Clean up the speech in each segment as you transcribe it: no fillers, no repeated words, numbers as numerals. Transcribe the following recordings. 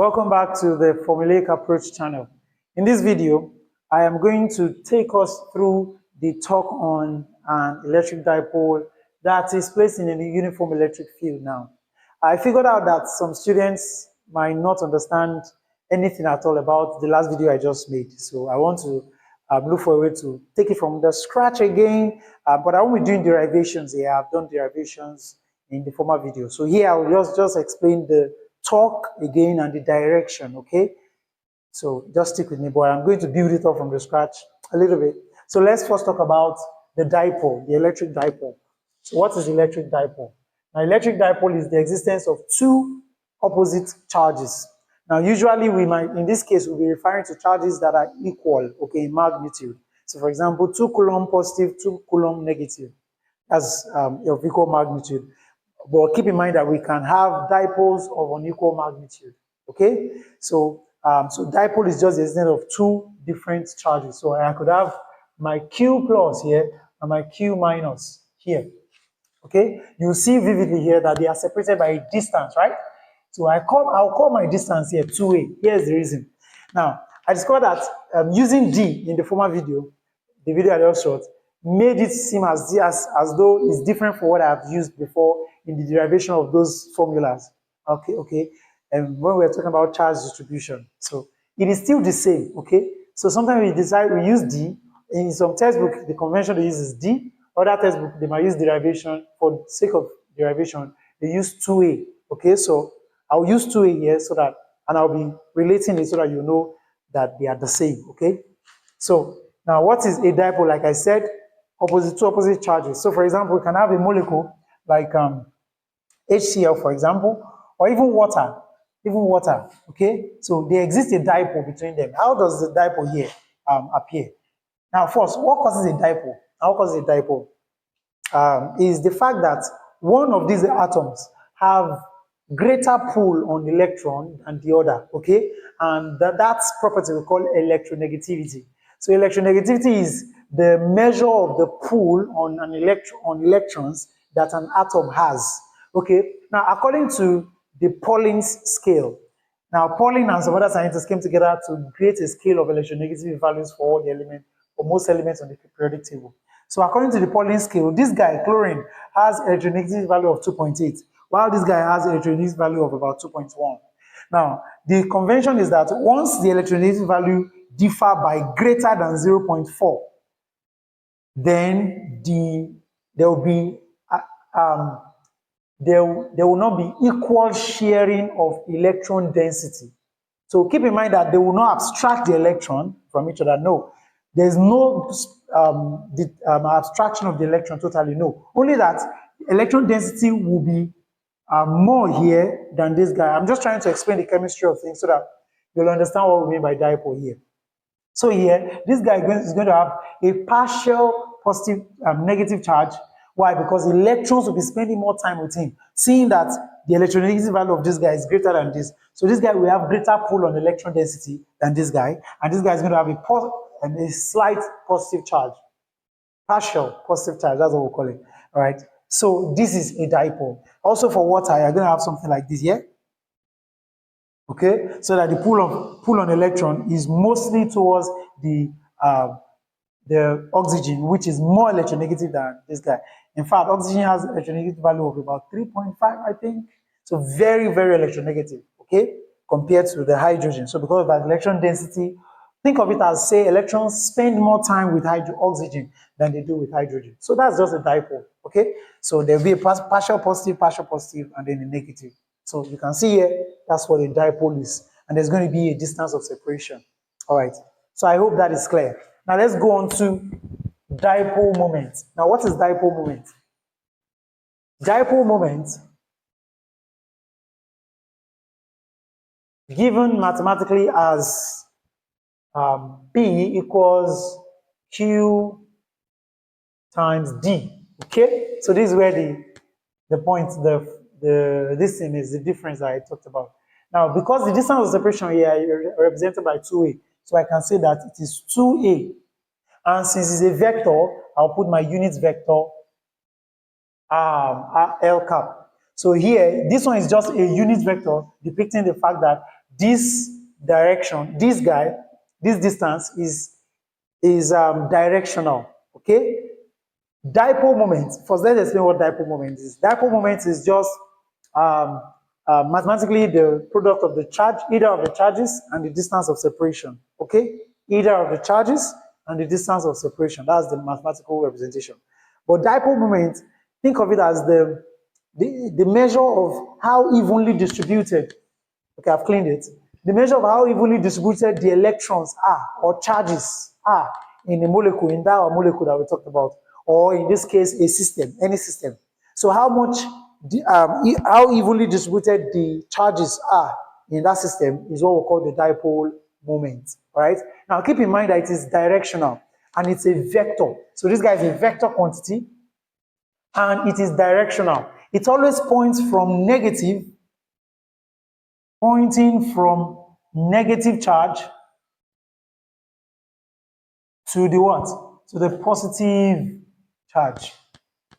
Welcome back to the Formulaic Approach channel. In this video, I am going to take us through the talk on an electric dipole that is placed in a uniform electric field now. I figured out that some students might not understand anything at all about the last video I just made. So I want to look for a way to take it from the scratch again, but I won't be doing derivations here. I've done derivations in the former video. So here I will just explain the torque again and the direction, okay? So just stick with me, but I'm going to build it up from the scratch a little bit. So let's first talk about the dipole, the electric dipole. So what is electric dipole? Now, electric dipole is the existence of two opposite charges. Now, usually we might, in this case, we'll be referring to charges that are equal, okay, in magnitude. So for example, 2 coulomb positive, 2 coulomb negative. That's of equal magnitude. But keep in mind that we can have dipoles of unequal magnitude, okay? So dipole is just the existence of two different charges. So I could have my Q plus here and my Q minus here, okay? You see vividly here that they are separated by a distance, right? So I'll call my distance here 2a. Here's the reason. Now, I discovered that using D in the former video, the video I just shot, made it seem as though it's different from what I've used before in the derivation of those formulas. Okay. And when we're talking about charge distribution, so it is still the same, okay? So sometimes we use D. In some textbook, the convention they use is D. Other textbook, they might use derivation. For the sake of derivation, they use 2a, okay? So I'll use 2a here so that, and I'll be relating it so that you know that they are the same, okay? So now what is a dipole? Like I said, two opposite charges. So for example, we can have a molecule like HCl, for example, or even water, okay? So there exists a dipole between them. How does the dipole here appear? Now first, what causes a dipole? How causes a dipole? Is the fact that one of these atoms have greater pull on the electron than the other, okay? And that's property we call electronegativity. So electronegativity is the measure of the pull on electrons that an atom has, okay? Now, according to the Pauling's scale, now Pauling and some other scientists came together to create a scale of electronegativity values for all the elements, for most elements on the periodic table. So according to the Pauling scale, this guy, chlorine, has electronegativity value of 2.8, while this guy has electronegativity value of about 2.1. Now, the convention is that once the electronegativity value differ by greater than 0.4, then there will not be equal sharing of electron density. So keep in mind that they will not abstract the electron from each other. No, there's no abstraction of the electron totally. No, only that electron density will be more here than this guy. I'm just trying to explain the chemistry of things so that you'll understand what we mean by dipole here. So here, this guy is going to have a partial positive negative charge. Why? Because electrons will be spending more time with him, seeing that the electronegativity value of this guy is greater than this. So this guy will have greater pull on electron density than this guy, and this guy is going to have a slight positive charge. Partial positive charge, that's what we'll call it. All right. So this is a dipole. Also for water, you're going to have something like this here. Okay, so that the pull on electron is mostly towards the oxygen, which is more electronegative than this guy. In fact, oxygen has electronegative value of about 3.5, I think. So very, very electronegative, okay, compared to the hydrogen. So because of that electron density, think of it as, say, electrons spend more time with oxygen than they do with hydrogen. So that's just a dipole, okay? So there'll be a partial positive, and then a negative. So you can see here, that's what a dipole is. And there's going to be a distance of separation. All right. So I hope that is clear. Now let's go on to dipole moment. Now what is dipole moment? Dipole moment, given mathematically as P equals Q times D. Okay? So this is where the point, this thing is the difference that I talked about. Now, because the distance of separation here is represented by 2a, so I can say that it is 2a. And since it's a vector, I'll put my unit vector L cap. So here, this one is just a unit vector depicting the fact that this direction, this guy, this distance is directional. Okay. Dipole moment. First, let's explain what dipole moment is. Dipole moment is just um, mathematically the product of the charge, either of the charges and the distance of separation. Okay, either of the charges and the distance of separation. That's the mathematical representation. But dipole moment, think of it as the measure of how evenly distributed. Okay, I've cleaned it. The measure of how evenly distributed the electrons are or charges are in a molecule, in that molecule that we talked about, or in this case, a system, any system. So how much, how evenly distributed the charges are in that system is what we call the dipole moment, right? Now keep in mind that it is directional and it's a vector. So this guy is a vector quantity and it is directional. It always pointing from negative charge to the what? To the positive charge.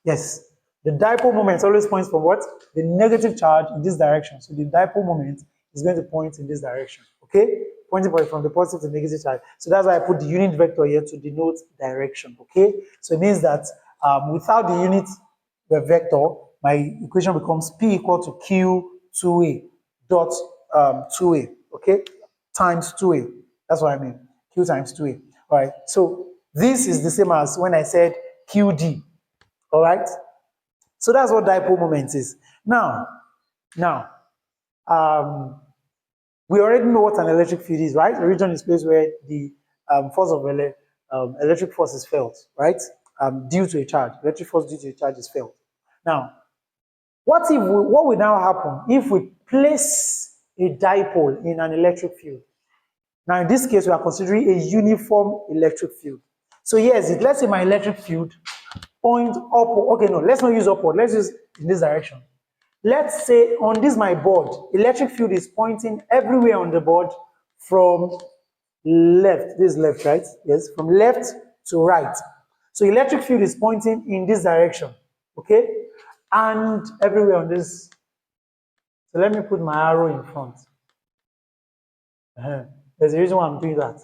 Yes. The dipole moment always points from what? The negative charge in this direction. So the dipole moment is going to point in this direction. Okay? Pointing from the positive to the negative charge. So that's why I put the unit vector here to denote direction. Okay? So it means that without the unit vector, my equation becomes P equal to Q2A dot 2A. Okay? Times 2A. That's what I mean. Q times 2A. All right? So this is the same as when I said QD. All right? So that's what dipole moment is. Now, we already know what an electric field is, right? The region is a place where the force of electric force is felt, right? Due to a charge. Electric force due to a charge is felt. Now, what will now happen if we place a dipole in an electric field? Now, in this case, we are considering a uniform electric field. So yes, let's say my electric field point upward. Okay, no, let's not use upward. Let's use in this direction. Let's say on this my board, electric field is pointing everywhere on the board from left. This is left, right? Yes, from left to right. So electric field is pointing in this direction, okay? And everywhere on this. So let me put my arrow in front. There's a reason why I'm doing that.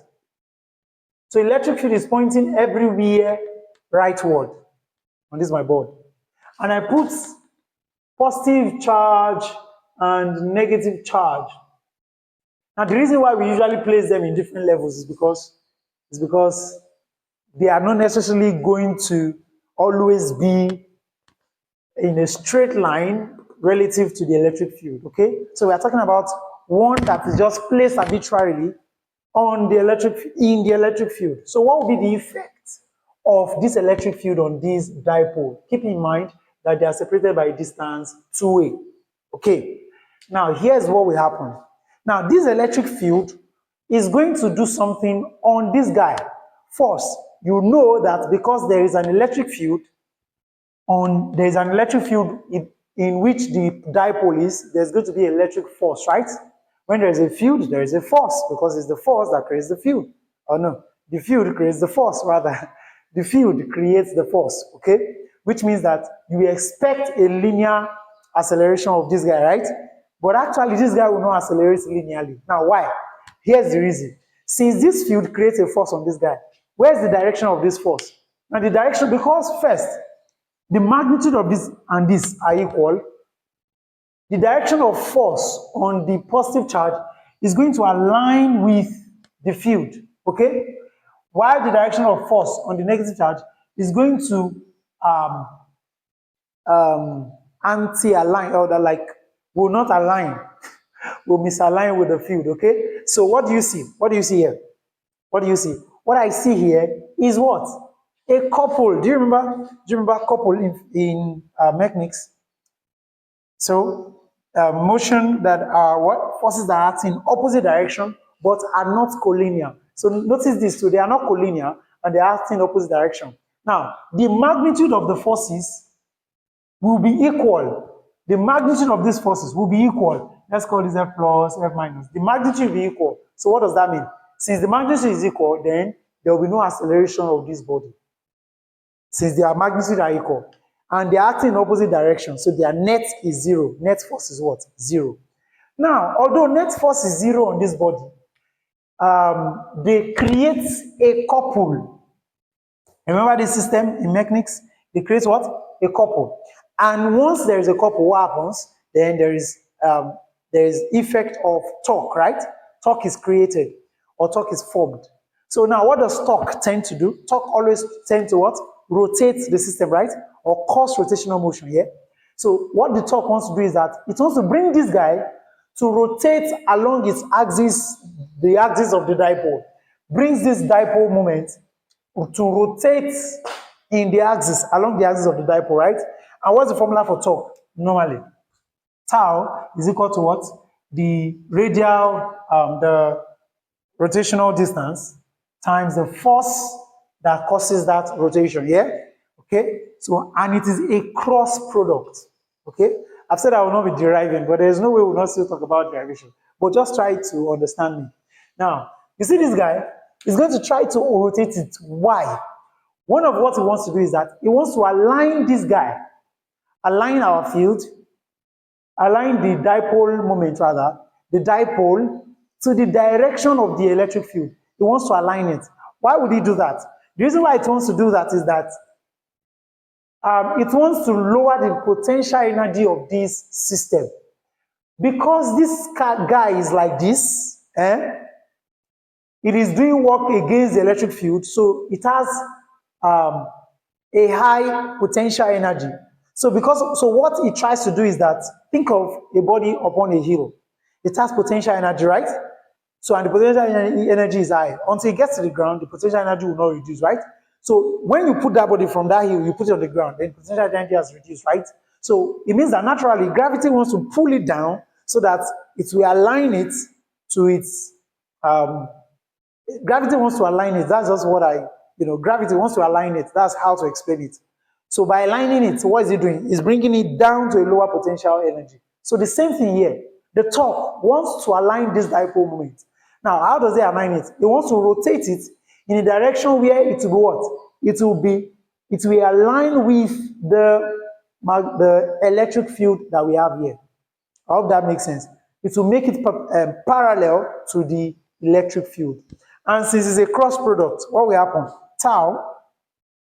So electric field is pointing everywhere rightward. On this my board. And I put positive charge and negative charge. Now the reason why we usually place them in different levels is because they are not necessarily going to always be in a straight line relative to the electric field. Okay? So we are talking about one that is just placed arbitrarily on the in the electric field. So what will be the effect of this electric field on this dipole? Keep in mind that they are separated by a distance 2A. Okay, now here's what will happen. Now this electric field is going to do something on this guy. First, you know that because there is an electric field in which the dipole is, there's going to be electric force, right? When there is a field, there is a force because it's the force that creates the field. Or no, the field creates the force rather. The field creates the force, okay? Which means that you expect a linear acceleration of this guy, right? But actually, this guy will not accelerate linearly. Now, why? Here's the reason. Since this field creates a force on this guy, where's the direction of this force? Now, the direction, because first, the magnitude of this and this are equal, the direction of force on the positive charge is going to align with the field, okay? While the direction of force on the negative charge is going to anti-align, or that like will not align, will misalign with the field, okay? So what do you see? What do you see here? What do you see? What I see here is what? A couple. Do you remember couple in mechanics? So motion that are what? Forces that act in opposite direction but are not collinear. So notice this, so they are not collinear and they are acting in opposite direction. Now, the magnitude of the forces will be equal. The magnitude of these forces will be equal. Let's call this F plus, F minus. The magnitude will be equal. So what does that mean? Since the magnitude is equal, then there will be no acceleration of this body. Since their magnitude are equal. And they are acting in opposite direction, so their net is zero. Net force is what? Zero. Now, although net force is 0 on this body, they create a couple. Remember this system in mechanics? They create what? A couple. And once there is a couple, what happens? Then there is effect of torque, right? Torque is created or torque is formed. So now what does torque tend to do? Torque always tend to what? Rotate the system, right? Or cause rotational motion, yeah? So what the torque wants to do is that it wants to bring this guy to rotate along its axis, the axis of the dipole. Brings this dipole moment to rotate in the axis, along the axis of the dipole, right? And what's the formula for torque? Normally, tau is equal to what? The radial, the rotational distance times the force that causes that rotation, yeah? Okay, so, and it is a cross product, okay? I've said I will not be deriving, but there's no way we'll not still talk about derivation. But just try to understand me. Now, you see this guy is going to try to rotate it. Why? One of what he wants to do is that he wants to align this guy, align our field, align the dipole moment rather, the dipole to the direction of the electric field. He wants to align it. Why would he do that? The reason why it wants to do that is that it wants to lower the potential energy of this system. Because this guy is like this, it is doing work against the electric field, so it has a high potential energy. So what it tries to do is that, think of a body upon a hill. It has potential energy, right? So, and the potential energy is high. Until it gets to the ground, the potential energy will not reduce, right? So when you put that body from that hill, you put it on the ground, then potential energy has reduced, right? So it means that naturally gravity wants to pull it down so that it will align it to its, gravity wants to align it. That's just what gravity wants to align it. That's how to explain it. So by aligning it, what is it doing? It's bringing it down to a lower potential energy. So the same thing here. The torque wants to align this dipole moment. Now, how does it align it? It wants to rotate it in a direction where it will be what? It will align with the electric field that we have here. I hope that makes sense. It will make it parallel to the electric field. And since it's a cross product, what will happen? Tau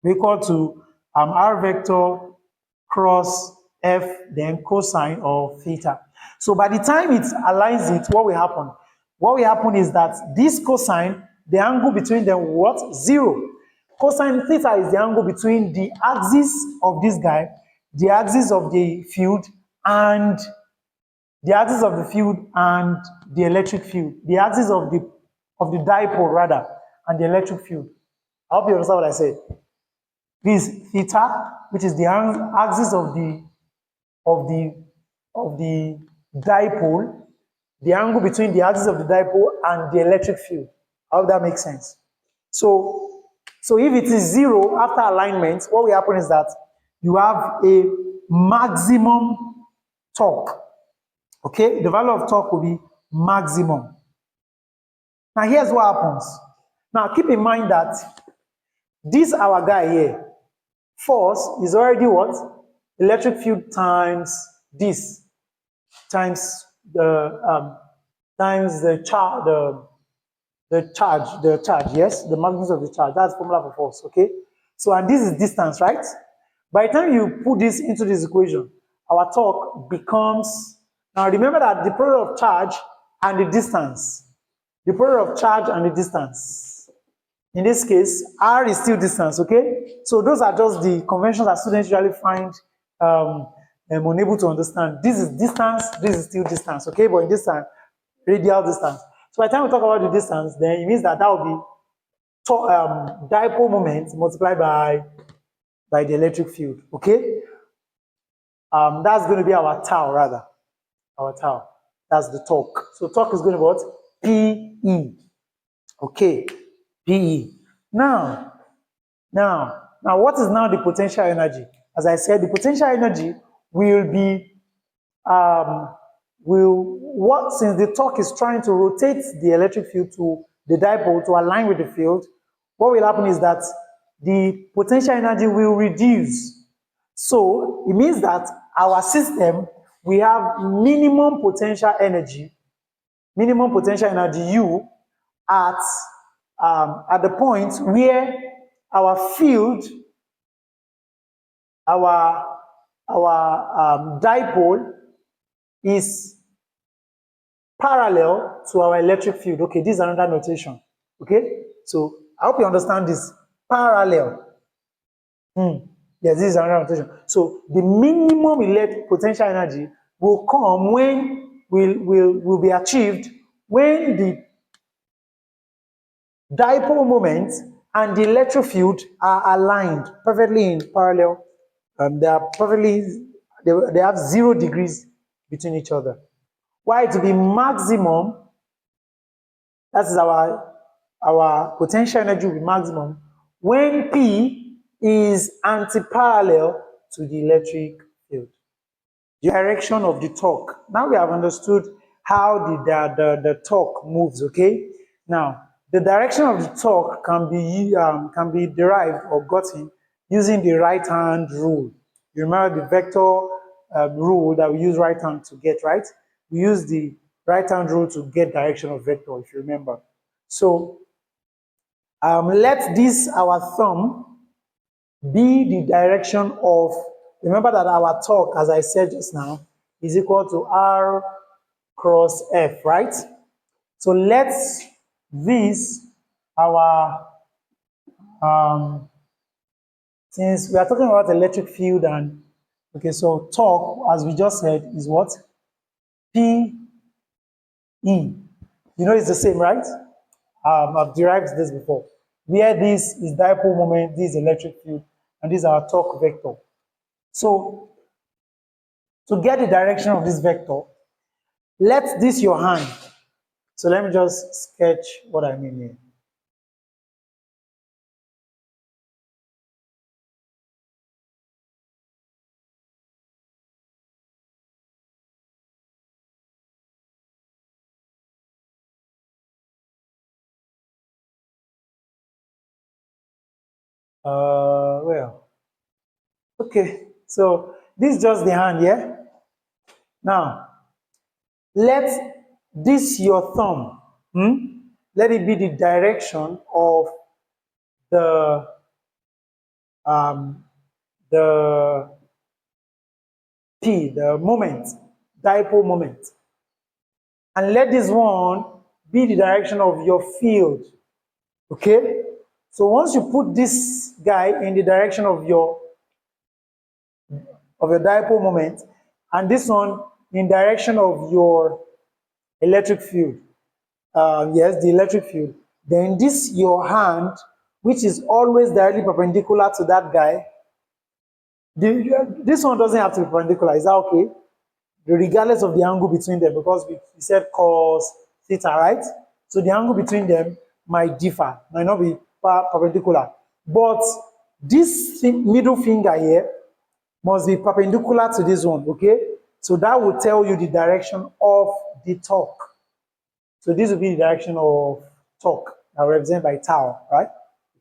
will equal to R vector cross F, then cosine of theta. So by the time it aligns it, what will happen? What will happen is that this cosine, the angle between them, what? 0. Cosine theta is the angle between the axis of this guy, the axis of the field, and the axis of the field and the electric field, the axis of the dipole rather, and the electric field. I hope you understand what I said. This theta, which is the axis of the dipole, the angle between the axis of the dipole and the electric field. I hope that makes sense. So if it is 0 after alignment, what will happen is that you have a maximum torque. Okay, the value of torque will be maximum. Now here's what happens. Now keep in mind that this our guy here, force is already what? Electric field times this, times the charge, yes, the magnitude of the charge. That's the formula for force, okay? So, and this is distance, right? By the time you put this into this equation, our torque becomes, now remember that the product of charge and the distance, the product of charge and the distance, in this case, R is still distance, okay? So those are just the conventions that students usually find unable to understand. This is distance, this is still distance, okay? But in this time, radial distance. So by the time we talk about the distance, then it means that will be dipole moment multiplied by the electric field, okay? That's going to be our tau rather, our tau. That's the torque. So torque is going to be what? PE, okay? PE. Now, what is now the potential energy? As I said, the potential energy will be, since the torque is trying to rotate the electric field to the dipole to align with the field, what will happen is that the potential energy will reduce. So it means that our system we have minimum potential energy U at the point where our field, our dipole is parallel to our electric field. Okay, this is another notation. Okay, so I hope you understand this. Parallel. Yes, this is another notation. So the minimum electric potential energy will come when will be achieved when the dipole moment and the electric field are aligned perfectly in parallel. They are perfectly, they have 0 degrees between each other. Why to be maximum, that is our potential energy will be maximum when P is anti-parallel to the electric field. The direction of the torque. Now we have understood how the torque moves, okay? Now, the direction of the torque can be derived or gotten using the right-hand rule. You remember the vector rule that we use right hand to get, right? We use the right-hand rule to get direction of vector, if you remember. So, let this, our thumb, be the direction of, remember that our torque, as I said just now, is equal to R cross F, right? So let this, our, since we are talking about electric field and, okay, so torque, as we just said, is what? P E. You know it's the same, right? I've derived this before. Where this is dipole moment, this is electric field, and this is our torque vector. So, to get the direction of this vector, let this your hand. So let me just sketch what I mean here. Well, okay, so this is just the hand, yeah? Now, let this your thumb, let it be the direction of the um, the P, the moment, dipole moment. And let this one be the direction of your field, okay? So once you put this guy in the direction of your dipole moment, and this one in direction of your electric field, yes, the electric field, then this your hand, which is always directly perpendicular to that guy, this one doesn't have to be perpendicular. Is that okay? Regardless of the angle between them, because we said cos theta, right? So the angle between them might differ, might not be perpendicular. But this middle finger here must be perpendicular to this one, okay? So that will tell you the direction of the torque. So this will be the direction of torque, represented by tau, right?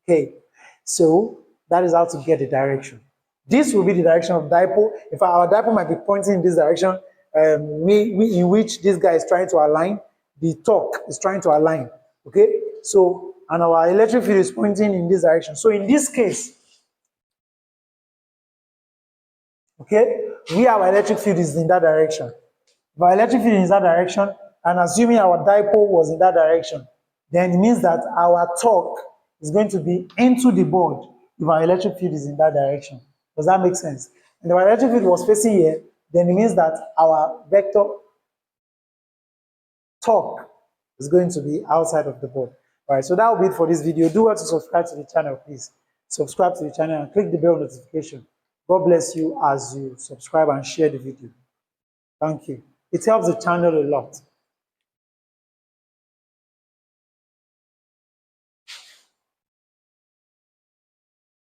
Okay, so that is how to get the direction. This will be the direction of dipole. If our dipole might be pointing in this direction, in which this guy is trying to align, the torque is trying to align, okay? So, and our electric field is pointing in this direction. So in this case, okay, our electric field is in that direction. If our electric field is in that direction, and assuming our dipole was in that direction, then it means that our torque is going to be into the board if our electric field is in that direction. Does that make sense? And if our electric field was facing here, then it means that our vector torque is going to be outside of the board. All right, so that will be it for this video. Do want to subscribe to the channel, please. Subscribe to the channel and click the bell notification. God bless you as you subscribe and share the video. Thank you. It helps the channel a lot.